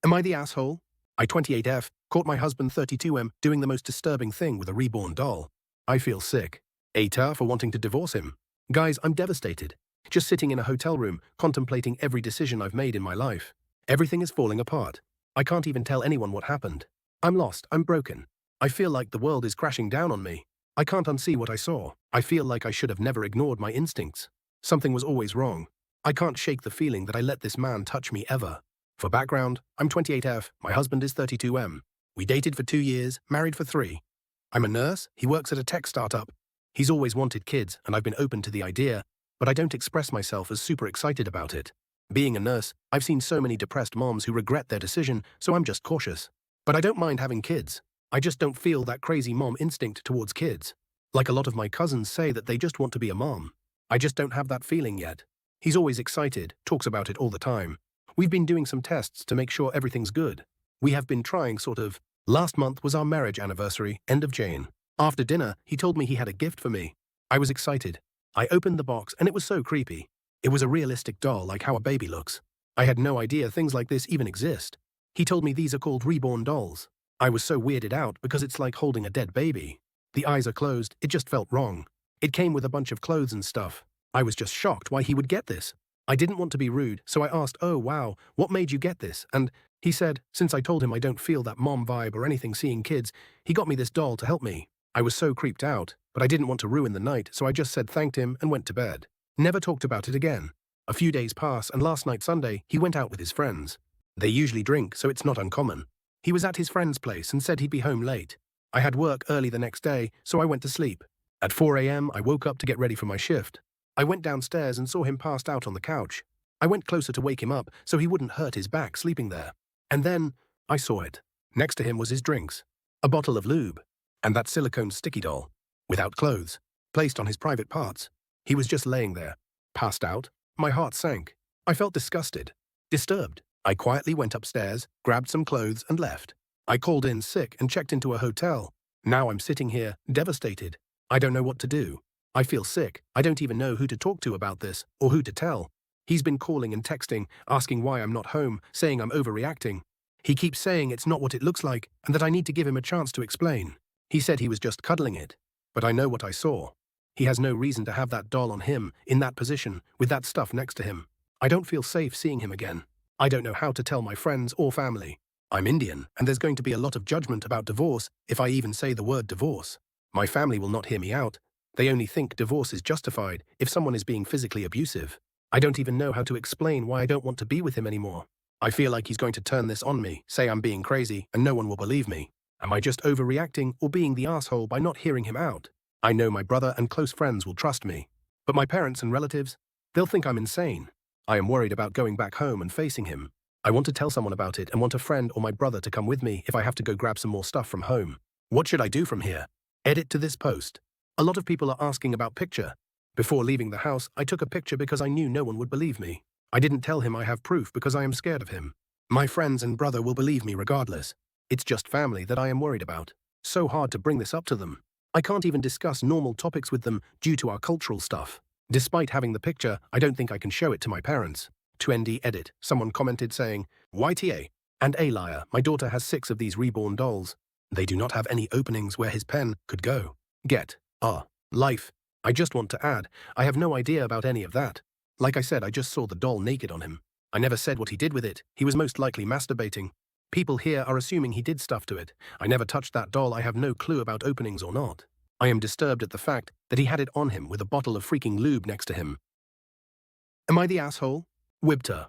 Am I the asshole? I 28F caught my husband 32M doing the most disturbing thing with a reborn doll. I feel sick. AITAH for wanting to divorce him. Guys, I'm devastated. Just sitting in a hotel room, contemplating every decision I've made in my life. Everything is falling apart. I can't even tell anyone what happened. I'm lost, I'm broken. I feel like the world is crashing down on me. I can't unsee what I saw. I feel like I should have never ignored my instincts. Something was always wrong. I can't shake the feeling that I let this man touch me ever. For background, I'm 28F, my husband is 32M. We dated for 2 years, married for 3. I'm a nurse, he works at a tech startup. He's always wanted kids, and I've been open to the idea, but I don't express myself as super excited about it. Being a nurse, I've seen so many depressed moms who regret their decision, so I'm just cautious. But I don't mind having kids. I just don't feel that crazy mom instinct towards kids. Like a lot of my cousins say that they just want to be a mom. I just don't have that feeling yet. He's always excited, talks about it all the time. We've been doing some tests to make sure everything's good. We have been trying sort of. Last month was our marriage anniversary, end of June. After dinner, he told me he had a gift for me. I was excited. I opened the box and it was so creepy. It was a realistic doll like how a baby looks. I had no idea things like this even exist. He told me these are called reborn dolls. I was so weirded out because it's like holding a dead baby. The eyes are closed, it just felt wrong. It came with a bunch of clothes and stuff. I was just shocked why he would get this. I didn't want to be rude, so I asked, "Oh wow, what made you get this?" And he said, since I told him I don't feel that mom vibe or anything seeing kids, he got me this doll to help me. I was so creeped out, but I didn't want to ruin the night, so I just said thanked him and went to bed. Never talked about it again. A few days pass, and last night Sunday, he went out with his friends. They usually drink, so it's not uncommon. He was at his friend's place and said he'd be home late. I had work early the next day, so I went to sleep. At 4 a.m., I woke up to get ready for my shift. I went downstairs and saw him passed out on the couch. I went closer to wake him up so he wouldn't hurt his back sleeping there. And then, I saw it. Next to him was his drinks, a bottle of lube, and that silicone sticky doll, without clothes, placed on his private parts. He was just laying there, passed out. My heart sank. I felt disgusted, disturbed. I quietly went upstairs, grabbed some clothes and left. I called in sick and checked into a hotel. Now I'm sitting here, devastated. I don't know what to do. I feel sick. I don't even know who to talk to about this, or who to tell. He's been calling and texting, asking why I'm not home, saying I'm overreacting. He keeps saying it's not what it looks like, and that I need to give him a chance to explain. He said he was just cuddling it. But I know what I saw. He has no reason to have that doll on him, in that position, with that stuff next to him. I don't feel safe seeing him again. I don't know how to tell my friends or family. I'm Indian, and there's going to be a lot of judgment about divorce if I even say the word divorce. My family will not hear me out. They only think divorce is justified if someone is being physically abusive. I don't even know how to explain why I don't want to be with him anymore. I feel like he's going to turn this on me, say I'm being crazy, and no one will believe me. Am I just overreacting or being the asshole by not hearing him out? I know my brother and close friends will trust me. But my parents and relatives, they'll think I'm insane. I am worried about going back home and facing him. I want to tell someone about it and want a friend or my brother to come with me if I have to go grab some more stuff from home. What should I do from here? Edit to this post. A lot of people are asking about picture. Before leaving the house, I took a picture because I knew no one would believe me. I didn't tell him I have proof because I am scared of him. My friends and brother will believe me regardless. It's just family that I am worried about. So hard to bring this up to them. I can't even discuss normal topics with them due to our cultural stuff. Despite having the picture, I don't think I can show it to my parents. To ND edit, someone commented saying, "YTA and a liar, my daughter has 6 of these reborn dolls. They do not have any openings where his pen could go. Get. Life. I just want to add, I have no idea about any of that. Like I said, I just saw the doll naked on him. I never said what he did with it. He was most likely masturbating. People here are assuming he did stuff to it. I never touched that doll. I have no clue about openings or not. I am disturbed at the fact that he had it on him with a bottle of freaking lube next to him. Am I the asshole? WIBTA.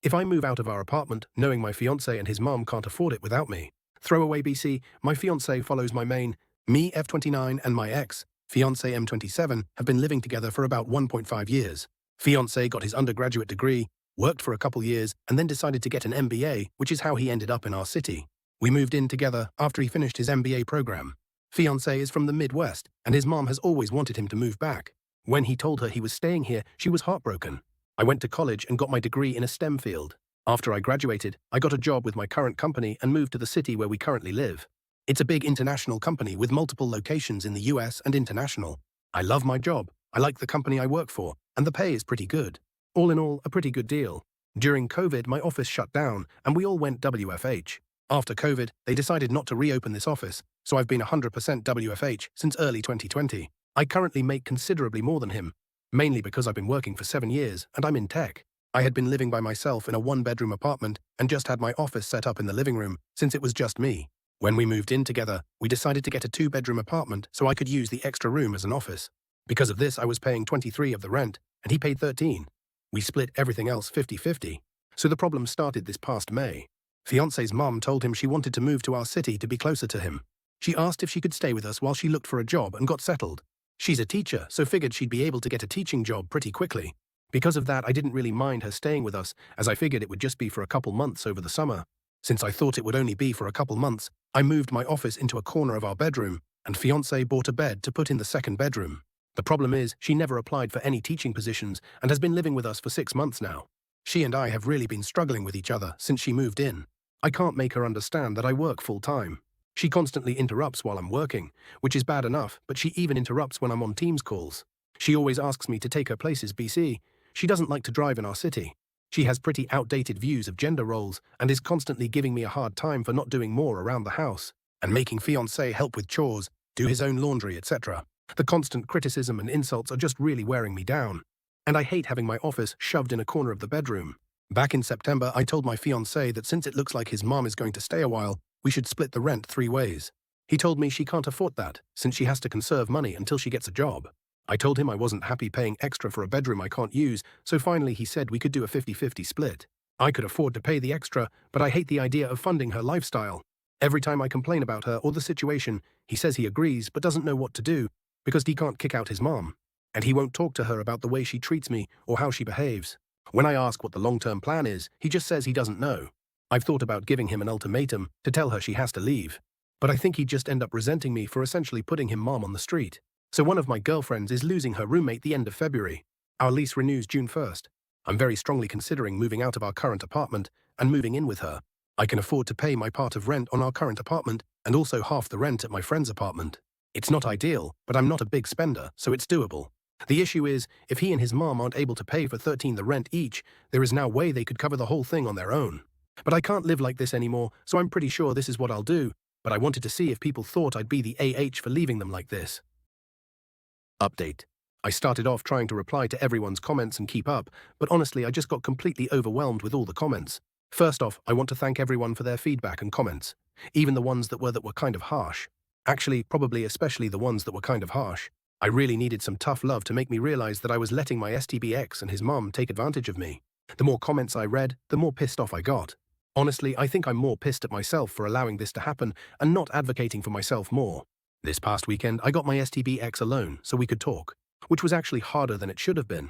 If I move out of our apartment, knowing my fiancé and his mom can't afford it without me. Throwaway BC, my fiancé follows my main, me F29 and my ex, fiancé M27, have been living together for about 1.5 years. Fiancé got his undergraduate degree, worked for a couple years, and then decided to get an MBA, which is how he ended up in our city. We moved in together after he finished his MBA program. Fiancé is from the Midwest, and his mom has always wanted him to move back. When he told her he was staying here, she was heartbroken. I went to college and got my degree in a STEM field. After I graduated, I got a job with my current company and moved to the city where we currently live. It's a big international company with multiple locations in the US and international. I love my job, I like the company I work for, and the pay is pretty good. All in all, a pretty good deal. During COVID, my office shut down and we all went WFH. After COVID, they decided not to reopen this office, so I've been 100% WFH since early 2020. I currently make considerably more than him, mainly because I've been working for 7 years and I'm in tech. I had been living by myself in a one-bedroom apartment and just had my office set up in the living room since it was just me. When we moved in together, we decided to get a 2-bedroom apartment so I could use the extra room as an office. Because of this, I was paying 23 of the rent and he paid 13. We split everything else 50-50. So the problem started this past May. Fiance's mum told him she wanted to move to our city to be closer to him. She asked if she could stay with us while she looked for a job and got settled. She's a teacher, so figured she'd be able to get a teaching job pretty quickly. Because of that, I didn't really mind her staying with us, as I figured it would just be for a couple months over the summer. Since I thought it would only be for a couple months, I moved my office into a corner of our bedroom, and fiancé bought a bed to put in the second bedroom. The problem is, she never applied for any teaching positions and has been living with us for 6 months now. She and I have really been struggling with each other since she moved in. I can't make her understand that I work full-time. She constantly interrupts while I'm working, which is bad enough, but she even interrupts when I'm on Teams calls. She always asks me to take her places BC. She doesn't like to drive in our city. She has pretty outdated views of gender roles and is constantly giving me a hard time for not doing more around the house and making fiancé help with chores, do his own laundry, etc. The constant criticism and insults are just really wearing me down. And I hate having my office shoved in a corner of the bedroom. Back in September, I told my fiancé that since it looks like his mom is going to stay a while, we should split the rent 3 ways. He told me she can't afford that, since she has to conserve money until she gets a job. I told him I wasn't happy paying extra for a bedroom I can't use, so finally he said we could do a 50-50 split. I could afford to pay the extra, but I hate the idea of funding her lifestyle. Every time I complain about her or the situation, he says he agrees but doesn't know what to do, because he can't kick out his mom. And he won't talk to her about the way she treats me or how she behaves. When I ask what the long-term plan is, he just says he doesn't know. I've thought about giving him an ultimatum to tell her she has to leave. But I think he'd just end up resenting me for essentially putting him mom on the street. So one of my girlfriends is losing her roommate the end of February. Our lease renews June 1st. I'm very strongly considering moving out of our current apartment and moving in with her. I can afford to pay my part of rent on our current apartment and also half the rent at my friend's apartment. It's not ideal, but I'm not a big spender, so it's doable. The issue is, if he and his mom aren't able to pay for 13 the rent each, there is no way they could cover the whole thing on their own. But I can't live like this anymore, so I'm pretty sure this is what I'll do, but I wanted to see if people thought I'd be the AH for leaving them like this. Update. I started off trying to reply to everyone's comments and keep up, but honestly I just got completely overwhelmed with all the comments. First off, I want to thank everyone for their feedback and comments, even the ones that were kind of harsh. Actually, probably especially the ones that were kind of harsh. I really needed some tough love to make me realize that I was letting my STBX and his mom take advantage of me. The more comments I read, the more pissed off I got. Honestly, I think I'm more pissed at myself for allowing this to happen and not advocating for myself more. This past weekend, I got my STBX alone so we could talk, which was actually harder than it should have been.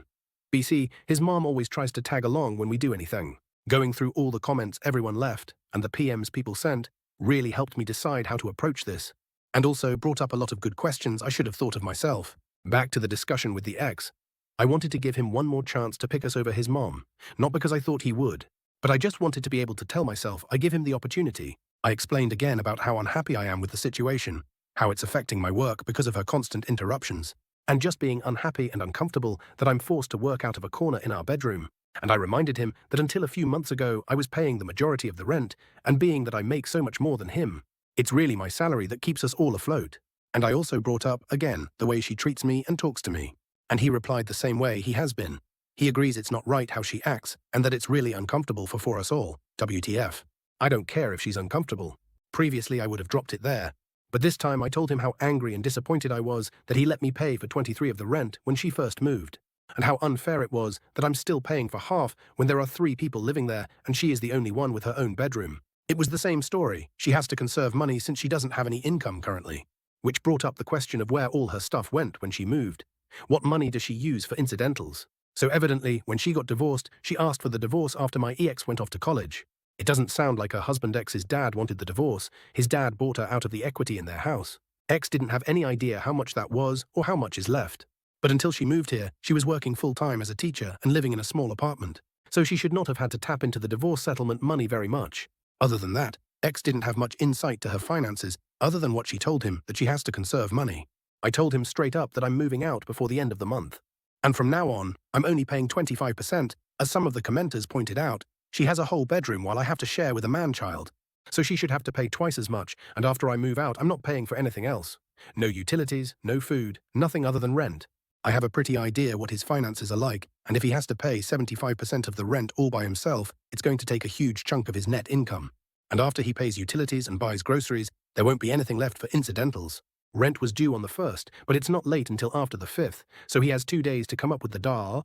BC, his mom always tries to tag along when we do anything. Going through all the comments everyone left and the PMs people sent really helped me decide how to approach this, and also brought up a lot of good questions I should have thought of myself. Back to the discussion with the ex. I wanted to give him one more chance to pick us over his mom, not because I thought he would, but I just wanted to be able to tell myself I give him the opportunity. I explained again about how unhappy I am with the situation, how it's affecting my work because of her constant interruptions, and just being unhappy and uncomfortable that I'm forced to work out of a corner in our bedroom. And I reminded him that until a few months ago I was paying the majority of the rent, and being that I make so much more than him, it's really my salary that keeps us all afloat. And I also brought up, again, the way she treats me and talks to me. And he replied the same way he has been. He agrees it's not right how she acts, and that it's really uncomfortable for us all. WTF. I don't care if she's uncomfortable. Previously I would have dropped it there. But this time I told him how angry and disappointed I was that he let me pay for 23 of the rent when she first moved, and how unfair it was that I'm still paying for half when there are 3 people living there and she is the only one with her own bedroom. It was the same story. She has to conserve money since she doesn't have any income currently, which brought up the question of where all her stuff went when she moved. What money does she use for incidentals? So evidently, when she got divorced, she asked for the divorce after my ex went off to college. It doesn't sound like her husband ex's dad wanted the divorce. His dad bought her out of the equity in their house. Ex didn't have any idea how much that was or how much is left. But until she moved here, she was working full-time as a teacher and living in a small apartment, so she should not have had to tap into the divorce settlement money very much. Other than that, X didn't have much insight to her finances other than what she told him, that she has to conserve money. I told him straight up that I'm moving out before the end of the month. And from now on, I'm only paying 25%, As some of the commenters pointed out, she has a whole bedroom while I have to share with a man-child. So she should have to pay twice as much, and after I move out, I'm not paying for anything else. No utilities, no food, nothing other than rent. I have a pretty idea what his finances are like, and if he has to pay 75% of the rent all by himself, it's going to take a huge chunk of his net income. And after he pays utilities and buys groceries, there won't be anything left for incidentals. Rent was due on the 1st, but it's not late until after the 5th, so he has 2 days to come up with the DAR.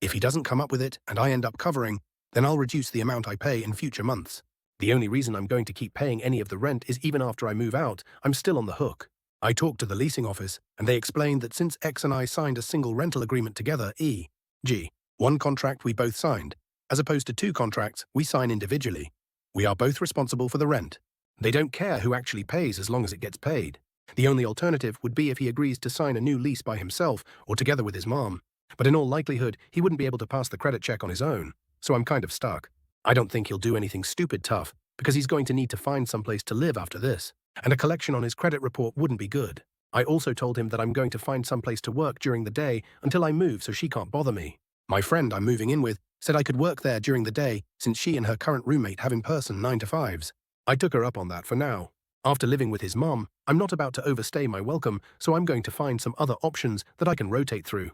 If he doesn't come up with it, and I end up covering, then I'll reduce the amount I pay in future months. The only reason I'm going to keep paying any of the rent is even after I move out, I'm still on the hook. I talked to the leasing office, and they explained that since X and I signed a single rental agreement together, e.g., one contract we both signed, as opposed to 2 contracts we sign individually, we are both responsible for the rent. They don't care who actually pays as long as it gets paid. The only alternative would be if he agrees to sign a new lease by himself or together with his mom, but in all likelihood, he wouldn't be able to pass the credit check on his own, so I'm kind of stuck. I don't think he'll do anything stupid tough, because he's going to need to find someplace to live after this, and a collection on his credit report wouldn't be good. I also told him that I'm going to find someplace to work during the day until I move so she can't bother me. My friend I'm moving in with said I could work there during the day since she and her current roommate have in-person 9-to-5s. I took her up on that for now. After living with his mom, I'm not about to overstay my welcome, so I'm going to find some other options that I can rotate through.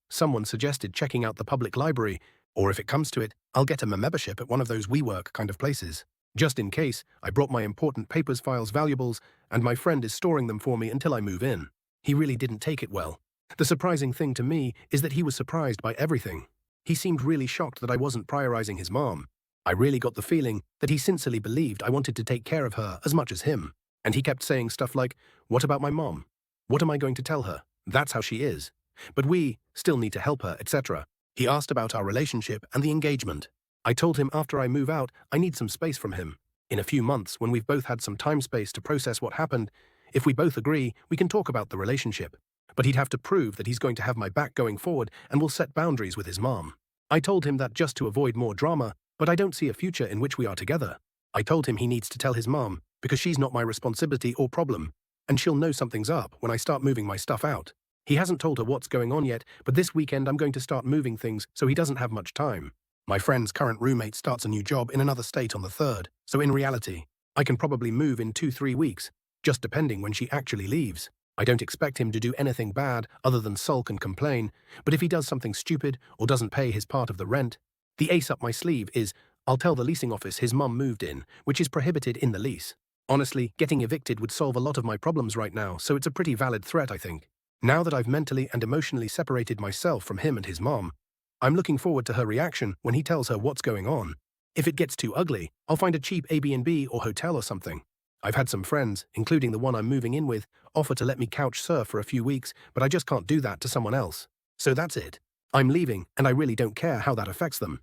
Someone suggested checking out the public library, or if it comes to it, I'll get a membership at one of those WeWork kind of places. Just in case, I brought my important papers, files, valuables, and my friend is storing them for me until I move in. He really didn't take it well. The surprising thing to me is that he was surprised by everything. He seemed really shocked that I wasn't prioritizing his mom. I really got the feeling that he sincerely believed I wanted to take care of her as much as him. And he kept saying stuff like, "What about my mom? What am I going to tell her? That's how she is. But we still need to help her, etc." He asked about our relationship and the engagement. I told him after I move out, I need some space from him. In a few months, when we've both had some time space to process what happened, if we both agree, we can talk about the relationship. But he'd have to prove that he's going to have my back going forward and will set boundaries with his mom. I told him that just to avoid more drama, but I don't see a future in which we are together. I told him he needs to tell his mom, because she's not my responsibility or problem, and she'll know something's up when I start moving my stuff out. He hasn't told her what's going on yet, but this weekend I'm going to start moving things so he doesn't have much time. My friend's current roommate starts a new job in another state on the 3rd, so in reality, I can probably move in 2-3 weeks, just depending when she actually leaves. I don't expect him to do anything bad other than sulk and complain, but if he does something stupid or doesn't pay his part of the rent, the ace up my sleeve is I'll tell the leasing office his mum moved in, which is prohibited in the lease. Honestly, getting evicted would solve a lot of my problems right now, so it's a pretty valid threat, I think. Now that I've mentally and emotionally separated myself from him and his mom, I'm looking forward to her reaction when he tells her what's going on. If it gets too ugly, I'll find a cheap Airbnb or hotel or something. I've had some friends, including the one I'm moving in with, offer to let me couch surf for a few weeks, but I just can't do that to someone else. So that's it. I'm leaving, and I really don't care how that affects them.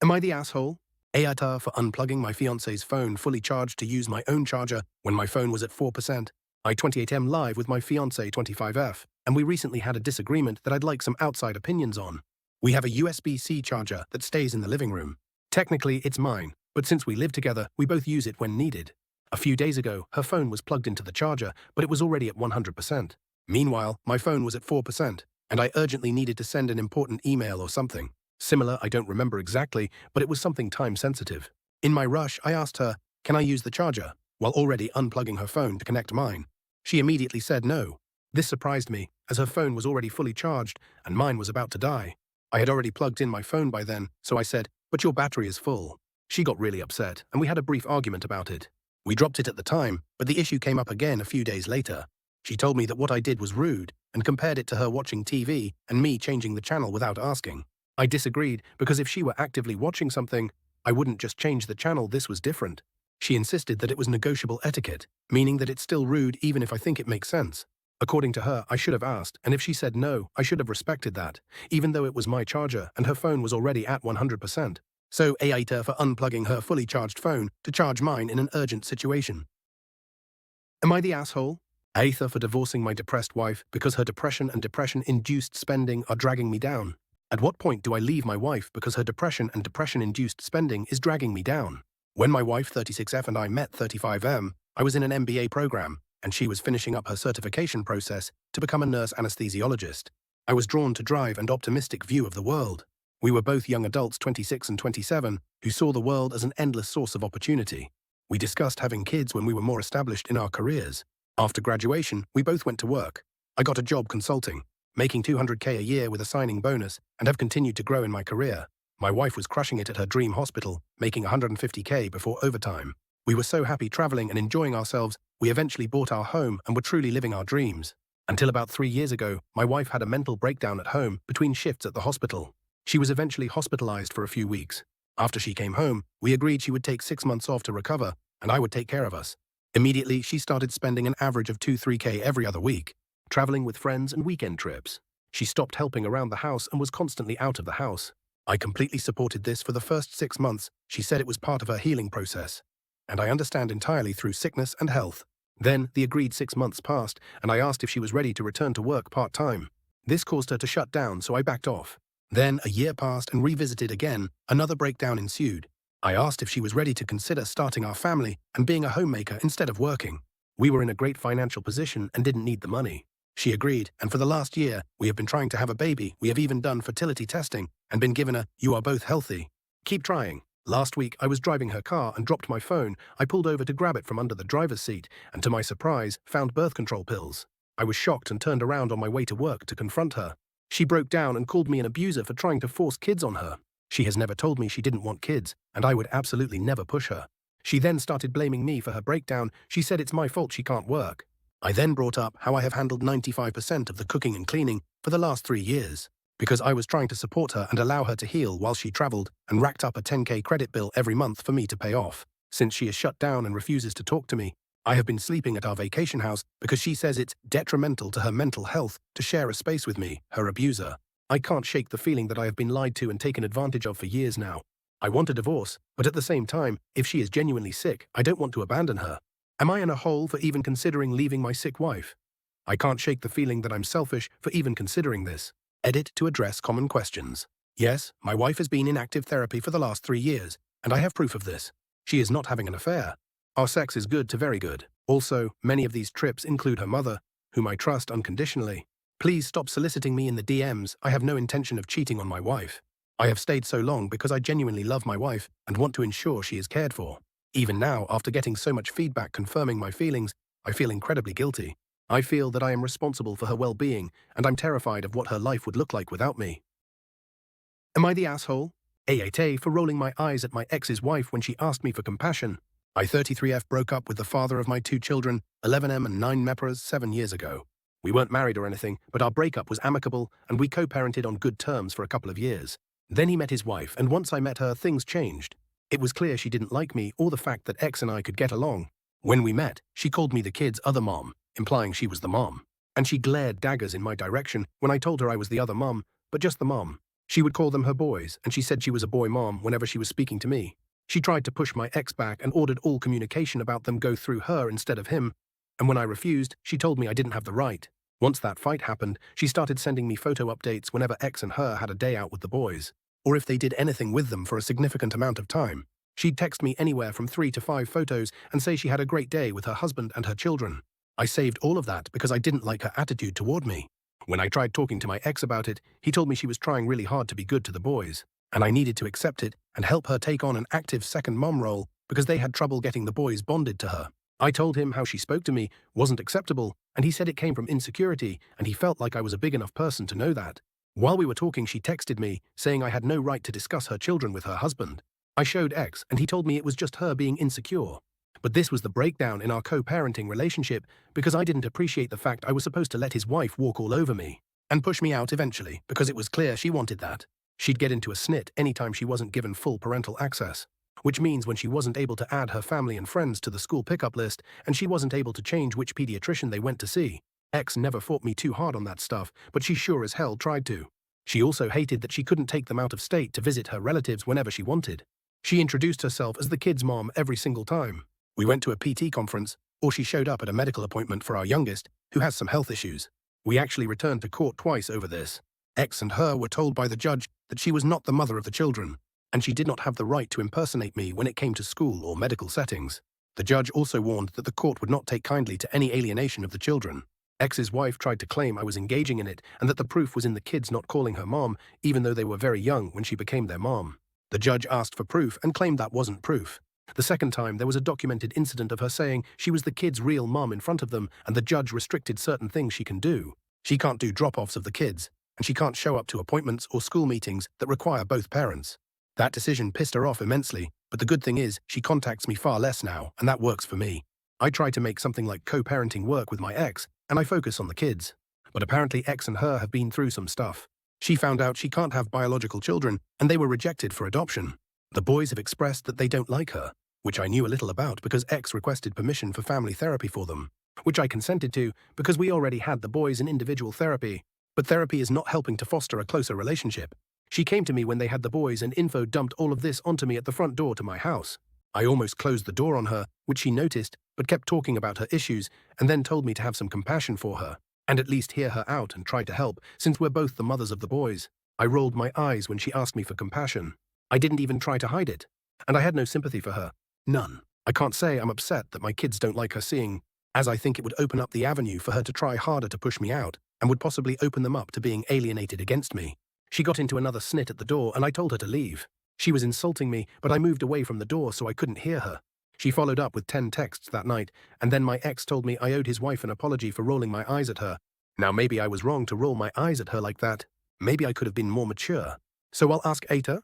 Am I the asshole? AITAH for unplugging my fiance's phone fully charged to use my own charger when my phone was at 4%. I 28M live with my fiancé 25F, and we recently had a disagreement that I'd like some outside opinions on. We have a USB-C charger that stays in the living room. Technically, it's mine, but since we live together, we both use it when needed. A few days ago, her phone was plugged into the charger, but it was already at 100%. Meanwhile, my phone was at 4%, and I urgently needed to send an important email or something. Similar, I don't remember exactly, but it was something time-sensitive. In my rush, I asked her, "Can I use the charger?" while already unplugging her phone to connect mine. She immediately said no. This surprised me, as her phone was already fully charged, and mine was about to die. I had already plugged in my phone by then, so I said, "But your battery is full." She got really upset, and we had a brief argument about it. We dropped it at the time, but the issue came up again a few days later. She told me that what I did was rude, and compared it to her watching TV and me changing the channel without asking. I disagreed, because if she were actively watching something, I wouldn't just change the channel. This was different. She insisted that it was negotiable etiquette, meaning that it's still rude even if I think it makes sense. According to her, I should have asked, and if she said no, I should have respected that, even though it was my charger and her phone was already at 100%. So AITA for unplugging her fully charged phone to charge mine in an urgent situation. Am I the asshole? AITA for divorcing my depressed wife because her depression and depression-induced spending are dragging me down. At what point do I leave my wife because her depression and depression-induced spending is dragging me down? When my wife 36F and I met 35M, I was in an MBA program, and she was finishing up her certification process to become a nurse anesthesiologist. I was drawn to drive and optimistic view of the world. We were both young adults, 26 and 27, who saw the world as an endless source of opportunity. We discussed having kids when we were more established in our careers. After graduation, we both went to work. I got a job consulting, making $200K a year with a signing bonus, and have continued to grow in my career. My wife was crushing it at her dream hospital, making $150K before overtime. We were so happy traveling and enjoying ourselves, we eventually bought our home and were truly living our dreams. Until about 3 years ago, my wife had a mental breakdown at home between shifts at the hospital. She was eventually hospitalized for a few weeks. After she came home, we agreed she would take 6 months off to recover, and I would take care of us. Immediately, she started spending an average of 2-3K every other week, traveling with friends and weekend trips. She stopped helping around the house and was constantly out of the house. I completely supported this for the first 6 months. She said it was part of her healing process, and I understand entirely through sickness and health. Then, the agreed 6 months passed, and I asked if she was ready to return to work part-time. This caused her to shut down, so I backed off. Then, a year passed and revisited again. Another breakdown ensued. I asked if she was ready to consider starting our family and being a homemaker instead of working. We were in a great financial position and didn't need the money. She agreed, and for the last year, we have been trying to have a baby. We have even done fertility testing and been given a "you are both healthy. Keep trying." Last week, I was driving her car and dropped my phone. I pulled over to grab it from under the driver's seat and, to my surprise, found birth control pills. I was shocked and turned around on my way to work to confront her. She broke down and called me an abuser for trying to force kids on her. She has never told me she didn't want kids, and I would absolutely never push her. She then started blaming me for her breakdown. She said it's my fault she can't work. I then brought up how I have handled 95% of the cooking and cleaning for the last 3 years, because I was trying to support her and allow her to heal while she traveled and racked up a 10K credit bill every month for me to pay off. Since she is shut down and refuses to talk to me, I have been sleeping at our vacation house because she says it's detrimental to her mental health to share a space with me, her abuser. I can't shake the feeling that I have been lied to and taken advantage of for years now. I want a divorce, but at the same time, if she is genuinely sick, I don't want to abandon her. Am I in a hole for even considering leaving my sick wife? I can't shake the feeling that I'm selfish for even considering this. Edit to address common questions. Yes, my wife has been in active therapy for the last 3 years, and I have proof of this. She is not having an affair. Our sex is good to very good. Also, many of these trips include her mother, whom I trust unconditionally. Please stop soliciting me in the DMs. I have no intention of cheating on my wife. I have stayed so long because I genuinely love my wife and want to ensure she is cared for. Even now, after getting so much feedback confirming my feelings, I feel incredibly guilty. I feel that I am responsible for her well-being, and I'm terrified of what her life would look like without me. Am I the asshole? AITA for rolling my eyes at my ex's wife when she asked me for compassion. I 33F broke up with the father of my 2 children, 11M and 9MEPRAs, 7 years ago. We weren't married or anything, but our breakup was amicable, and we co-parented on good terms for a couple of years. Then he met his wife, and once I met her, things changed. It was clear she didn't like me or the fact that X and I could get along. When we met, she called me the kid's other mom, implying she was the mom. And she glared daggers in my direction when I told her I was the other mom, but just the mom. She would call them her boys, and she said she was a boy mom whenever she was speaking to me. She tried to push my ex back and ordered all communication about them go through her instead of him. And when I refused, she told me I didn't have the right. Once that fight happened, she started sending me photo updates whenever X and her had a day out with the boys, or if they did anything with them for a significant amount of time. She'd text me anywhere from 3 to 5 photos and say she had a great day with her husband and her children. I saved all of that because I didn't like her attitude toward me. When I tried talking to my ex about it, he told me she was trying really hard to be good to the boys, and I needed to accept it and help her take on an active second mom role because they had trouble getting the boys bonded to her. I told him how she spoke to me wasn't acceptable, and he said it came from insecurity, and he felt like I was a big enough person to know that. While we were talking, she texted me, saying I had no right to discuss her children with her husband. I showed X, and he told me it was just her being insecure. But this was the breakdown in our co-parenting relationship because I didn't appreciate the fact I was supposed to let his wife walk all over me and push me out eventually because it was clear she wanted that. She'd get into a snit anytime she wasn't given full parental access, which means when she wasn't able to add her family and friends to the school pickup list and she wasn't able to change which pediatrician they went to see. X never fought me too hard on that stuff, but she sure as hell tried to. She also hated that she couldn't take them out of state to visit her relatives whenever she wanted. She introduced herself as the kid's mom every single time. We went to a PT conference, or she showed up at a medical appointment for our youngest, who has some health issues. We actually returned to court twice over this. X and her were told by the judge that she was not the mother of the children, and she did not have the right to impersonate me when it came to school or medical settings. The judge also warned that the court would not take kindly to any alienation of the children. Ex's wife tried to claim I was engaging in it and that the proof was in the kids not calling her mom, even though they were very young when she became their mom. The judge asked for proof and claimed that wasn't proof. The second time, there was a documented incident of her saying she was the kid's real mom in front of them, and the judge restricted certain things she can do. She can't do drop-offs of the kids, and she can't show up to appointments or school meetings that require both parents. That decision pissed her off immensely, but the good thing is she contacts me far less now, and that works for me. I try to make something like co-parenting work with my ex, and I focus on the kids. But apparently ex and her have been through some stuff. She found out she can't have biological children, and they were rejected for adoption. The boys have expressed that they don't like her, which I knew a little about because ex requested permission for family therapy for them, which I consented to because we already had the boys in individual therapy. But therapy is not helping to foster a closer relationship. She came to me when they had the boys and info dumped all of this onto me at the front door to my house. I almost closed the door on her, which she noticed, but kept talking about her issues and then told me to have some compassion for her and at least hear her out and try to help, since we're both the mothers of the boys. I rolled my eyes when she asked me for compassion. I didn't even try to hide it, and I had no sympathy for her. None. I can't say I'm upset that my kids don't like her seeing, as I think it would open up the avenue for her to try harder to push me out, and would possibly open them up to being alienated against me. She got into another snit at the door and I told her to leave. She was insulting me, but I moved away from the door so I couldn't hear her. She followed up with 10 texts that night, and then my ex told me I owed his wife an apology for rolling my eyes at her. Now maybe I was wrong to roll my eyes at her like that. Maybe I could have been more mature. So I'll ask AITA.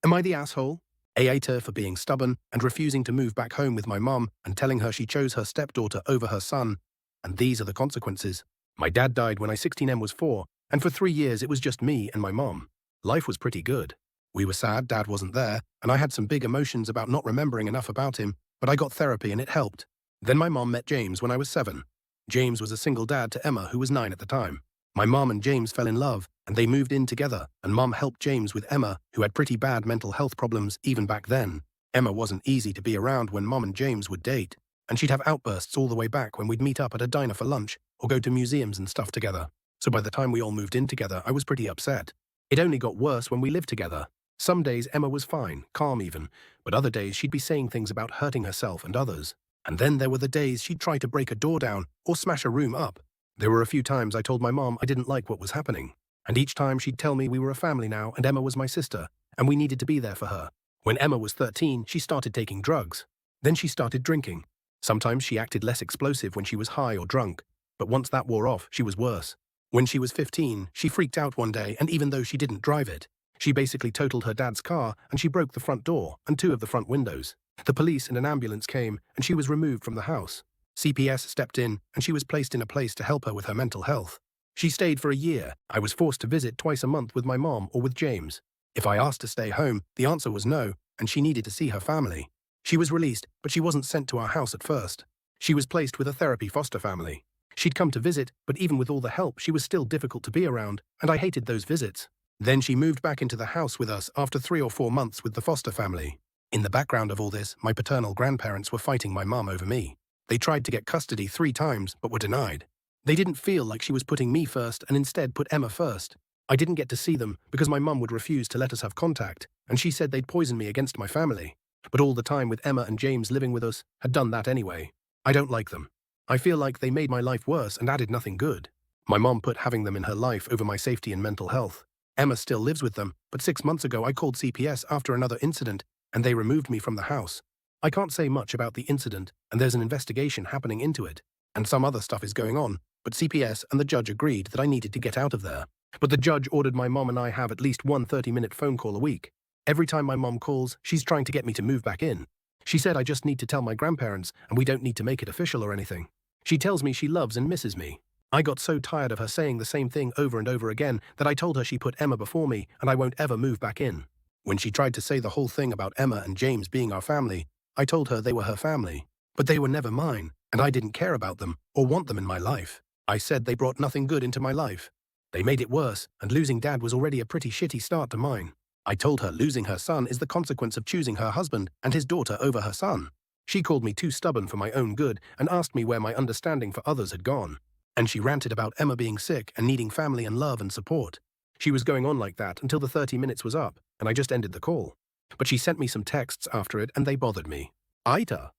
Am I the asshole? AITA for being stubborn and refusing to move back home with my mom and telling her she chose her stepdaughter over her son. And these are the consequences. My dad died when I 16M was 4, and for 3 years it was just me and my mom. Life was pretty good. We were sad Dad wasn't there, and I had some big emotions about not remembering enough about him, but I got therapy and it helped. Then my mom met James when I was 7. James was a single dad to Emma, who was 9 at the time. My mom and James fell in love, and they moved in together, and Mom helped James with Emma, who had pretty bad mental health problems even back then. Emma wasn't easy to be around when Mom and James would date, and she'd have outbursts all the way back when we'd meet up at a diner for lunch or go to museums and stuff together. So by the time we all moved in together, I was pretty upset. It only got worse when we lived together. Some days Emma was fine, calm even, but other days she'd be saying things about hurting herself and others. And then there were the days she'd try to break a door down or smash a room up. There were a few times I told my mom I didn't like what was happening, and each time she'd tell me we were a family now and Emma was my sister, and we needed to be there for her. When Emma was 13, she started taking drugs. Then she started drinking. Sometimes she acted less explosive when she was high or drunk, but once that wore off, she was worse. When she was 15, she freaked out one day, and even though she didn't drive it, she basically totaled her dad's car and she broke the front door and 2 of the front windows. The police and an ambulance came and she was removed from the house. CPS stepped in and she was placed in a place to help her with her mental health. She stayed for a year. I was forced to visit twice a month with my mom or with James. If I asked to stay home, the answer was no, and she needed to see her family. She was released, but she wasn't sent to our house at first. She was placed with a therapy foster family. She'd come to visit, but even with all the help, she was still difficult to be around, and I hated those visits. Then she moved back into the house with us after 3 or 4 months with the foster family. In the background of all this, my paternal grandparents were fighting my mom over me. They tried to get custody 3 times, but were denied. They didn't feel like she was putting me first and instead put Emma first. I didn't get to see them because my mum would refuse to let us have contact, and she said they'd poison me against my family. But all the time with Emma and James living with us had done that anyway. I don't like them. I feel like they made my life worse and added nothing good. My mom put having them in her life over my safety and mental health. Emma still lives with them, but 6 months ago I called CPS after another incident, and they removed me from the house. I can't say much about the incident, and there's an investigation happening into it, and some other stuff is going on, but CPS and the judge agreed that I needed to get out of there. But the judge ordered my mom and I have at least one 30-minute phone call a week. Every time my mom calls, she's trying to get me to move back in. She said I just need to tell my grandparents, and we don't need to make it official or anything. She tells me she loves and misses me. I got so tired of her saying the same thing over and over again that I told her she put Emma before me and I won't ever move back in. When she tried to say the whole thing about Emma and James being our family, I told her they were her family. But they were never mine, and I didn't care about them or want them in my life. I said they brought nothing good into my life. They made it worse, and losing Dad was already a pretty shitty start to mine. I told her losing her son is the consequence of choosing her husband and his daughter over her son. She called me too stubborn for my own good and asked me where my understanding for others had gone. And she ranted about Emma being sick and needing family and love and support. She was going on like that until the 30 minutes was up, and I just ended the call. But she sent me some texts after it and they bothered me. AITA.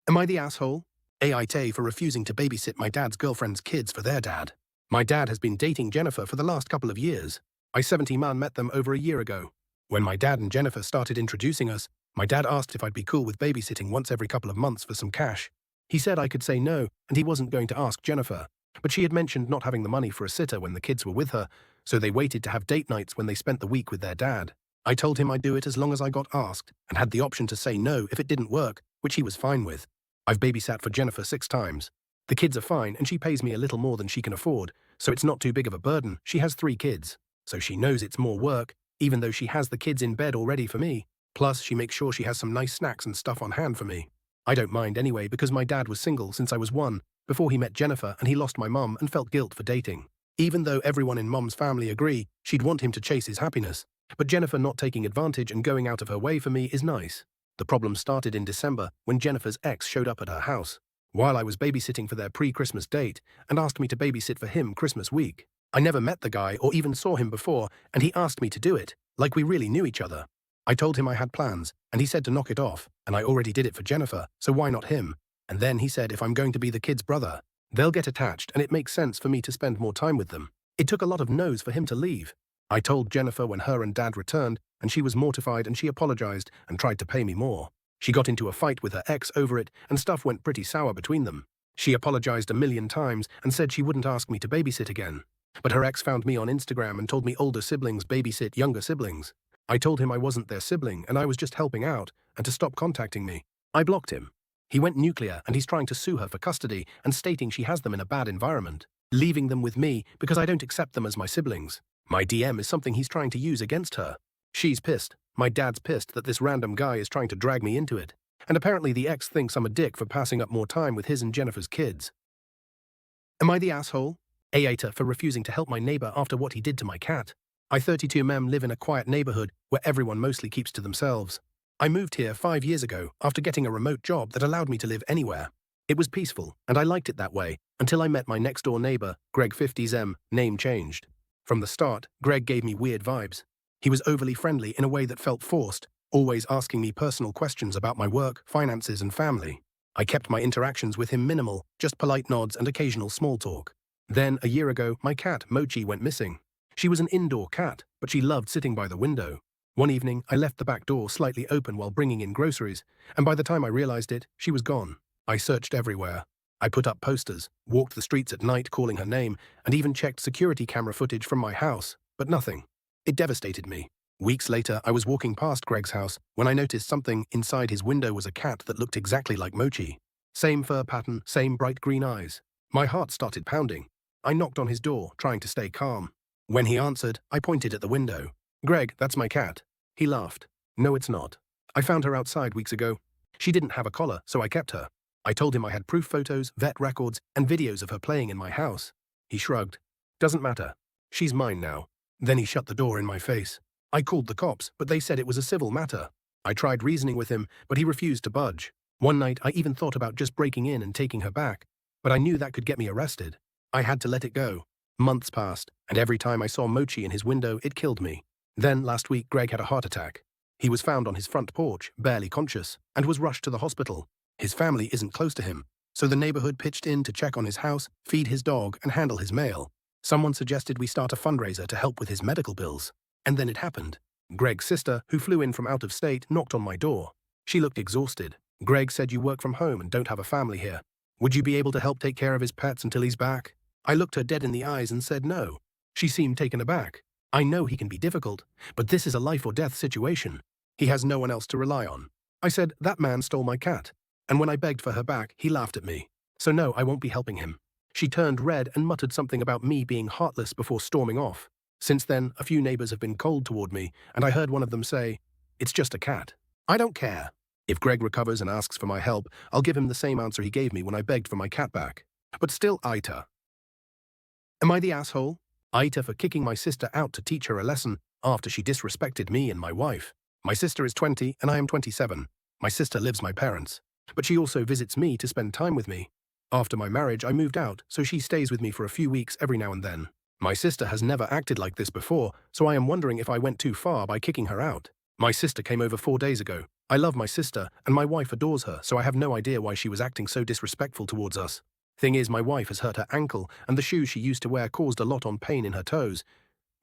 Am I the asshole? AITAH for refusing to babysit my dad's girlfriend's kids for their dad. My dad has been dating Jennifer for the last couple of years. I 70 man met them over a year ago. When my dad and Jennifer started introducing us, my dad asked if I'd be cool with babysitting once every couple of months for some cash. He said I could say no, and he wasn't going to ask Jennifer. But she had mentioned not having the money for a sitter when the kids were with her, so they waited to have date nights when they spent the week with their dad. I told him I'd do it as long as I got asked, and had the option to say no if it didn't work, which he was fine with. I've babysat for Jennifer 6 times. The kids are fine, and she pays me a little more than she can afford, so it's not too big of a burden. She has 3 kids, so she knows it's more work, even though she has the kids in bed already for me. Plus, she makes sure she has some nice snacks and stuff on hand for me. I don't mind anyway because my dad was single since I was 1, before he met Jennifer, and he lost my mum and felt guilt for dating. Even though everyone in Mum's family agree she'd want him to chase his happiness. But Jennifer not taking advantage and going out of her way for me is nice. The problem started in December when Jennifer's ex showed up at her house while I was babysitting for their pre-Christmas date and asked me to babysit for him Christmas week. I never met the guy or even saw him before, and he asked me to do it, like we really knew each other. I told him I had plans, and he said to knock it off, and I already did it for Jennifer, so why not him? And then he said if I'm going to be the kid's brother, they'll get attached and it makes sense for me to spend more time with them. It took a lot of no's for him to leave. I told Jennifer when her and dad returned, and she was mortified and she apologized and tried to pay me more. She got into a fight with her ex over it, and stuff went pretty sour between them. She apologized a million times and said she wouldn't ask me to babysit again. But her ex found me on Instagram and told me older siblings babysit younger siblings. I told him I wasn't their sibling and I was just helping out, and to stop contacting me. I blocked him. He went nuclear and he's trying to sue her for custody and stating she has them in a bad environment, leaving them with me because I don't accept them as my siblings. My DM is something he's trying to use against her. She's pissed. My dad's pissed that this random guy is trying to drag me into it. And apparently the ex thinks I'm a dick for passing up more time with his and Jennifer's kids. Am I the asshole? AITA for refusing to help my neighbor after what he did to my cat. I 32 mem live in a quiet neighborhood where everyone mostly keeps to themselves. I moved here 5 years ago after getting a remote job that allowed me to live anywhere. It was peaceful, and I liked it that way, until I met my next-door neighbor, Greg 50s name changed. From the start, Greg gave me weird vibes. He was overly friendly in a way that felt forced, always asking me personal questions about my work, finances, and family. I kept my interactions with him minimal, just polite nods and occasional small talk. Then, a year ago, my cat, Mochi, went missing. She was an indoor cat, but she loved sitting by the window. One evening, I left the back door slightly open while bringing in groceries, and by the time I realized it, she was gone. I searched everywhere. I put up posters, walked the streets at night calling her name, and even checked security camera footage from my house, but nothing. It devastated me. Weeks later, I was walking past Greg's house when I noticed something inside his window was a cat that looked exactly like Mochi. Same fur pattern, same bright green eyes. My heart started pounding. I knocked on his door, trying to stay calm. When he answered, I pointed at the window. "Greg, that's my cat." He laughed. "No, it's not. I found her outside weeks ago. She didn't have a collar, so I kept her." I told him I had proof photos, vet records, and videos of her playing in my house. He shrugged. "Doesn't matter. She's mine now." Then he shut the door in my face. I called the cops, but they said it was a civil matter. I tried reasoning with him, but he refused to budge. One night, I even thought about just breaking in and taking her back, but I knew that could get me arrested. I had to let it go. Months passed, and every time I saw Mochi in his window, it killed me. Then, last week, Greg had a heart attack. He was found on his front porch, barely conscious, and was rushed to the hospital. His family isn't close to him, so the neighborhood pitched in to check on his house, feed his dog, and handle his mail. Someone suggested we start a fundraiser to help with his medical bills. And then it happened. Greg's sister, who flew in from out of state, knocked on my door. She looked exhausted. "Greg said you work from home and don't have a family here. Would you be able to help take care of his pets until he's back?" I looked her dead in the eyes and said no. She seemed taken aback. "I know he can be difficult, but this is a life-or-death situation. He has no one else to rely on." I said, "That man stole my cat." And when I begged for her back, he laughed at me. "So no, I won't be helping him." She turned red and muttered something about me being heartless before storming off. Since then, a few neighbors have been cold toward me, and I heard one of them say, "It's just a cat." I don't care. If Greg recovers and asks for my help, I'll give him the same answer he gave me when I begged for my cat back. But still AITA. Am I the asshole? AITA for kicking my sister out to teach her a lesson after she disrespected me and my wife. My sister is 20 and I am 27. My sister lives with my parents, but she also visits me to spend time with me. After my marriage, I moved out, so she stays with me for a few weeks every now and then. My sister has never acted like this before, so I am wondering if I went too far by kicking her out. My sister came over 4 days ago. I love my sister, and my wife adores her, so I have no idea why she was acting so disrespectful towards us. Thing is, my wife has hurt her ankle, and the shoes she used to wear caused a lot on pain in her toes.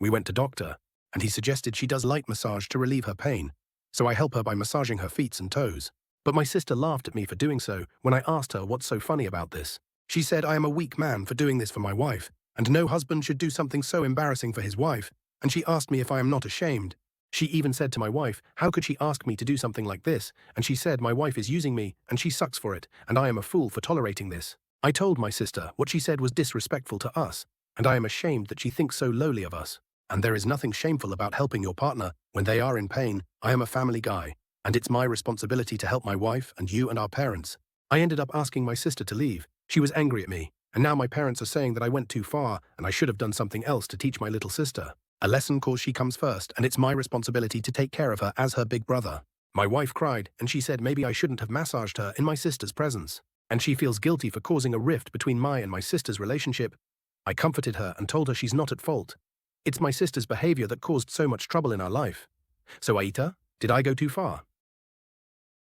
We went to doctor, and he suggested she does light massage to relieve her pain, so I help her by massaging her feet and toes. But my sister laughed at me for doing so when I asked her what's so funny about this. She said I am a weak man for doing this for my wife, and no husband should do something so embarrassing for his wife, and she asked me if I am not ashamed. She even said to my wife, how could she ask me to do something like this, and she said my wife is using me, and she sucks for it, and I am a fool for tolerating this. I told my sister what she said was disrespectful to us, and I am ashamed that she thinks so lowly of us. And there is nothing shameful about helping your partner when they are in pain. I am a family guy, and it's my responsibility to help my wife and you and our parents. I ended up asking my sister to leave. She was angry at me, and now my parents are saying that I went too far and I should have done something else to teach my little sister. A lesson cause she comes first, and it's my responsibility to take care of her as her big brother. My wife cried, and she said maybe I shouldn't have massaged her in my sister's presence, and she feels guilty for causing a rift between my and my sister's relationship. I comforted her and told her she's not at fault. It's my sister's behavior that caused so much trouble in our life. So AITA, did I go too far?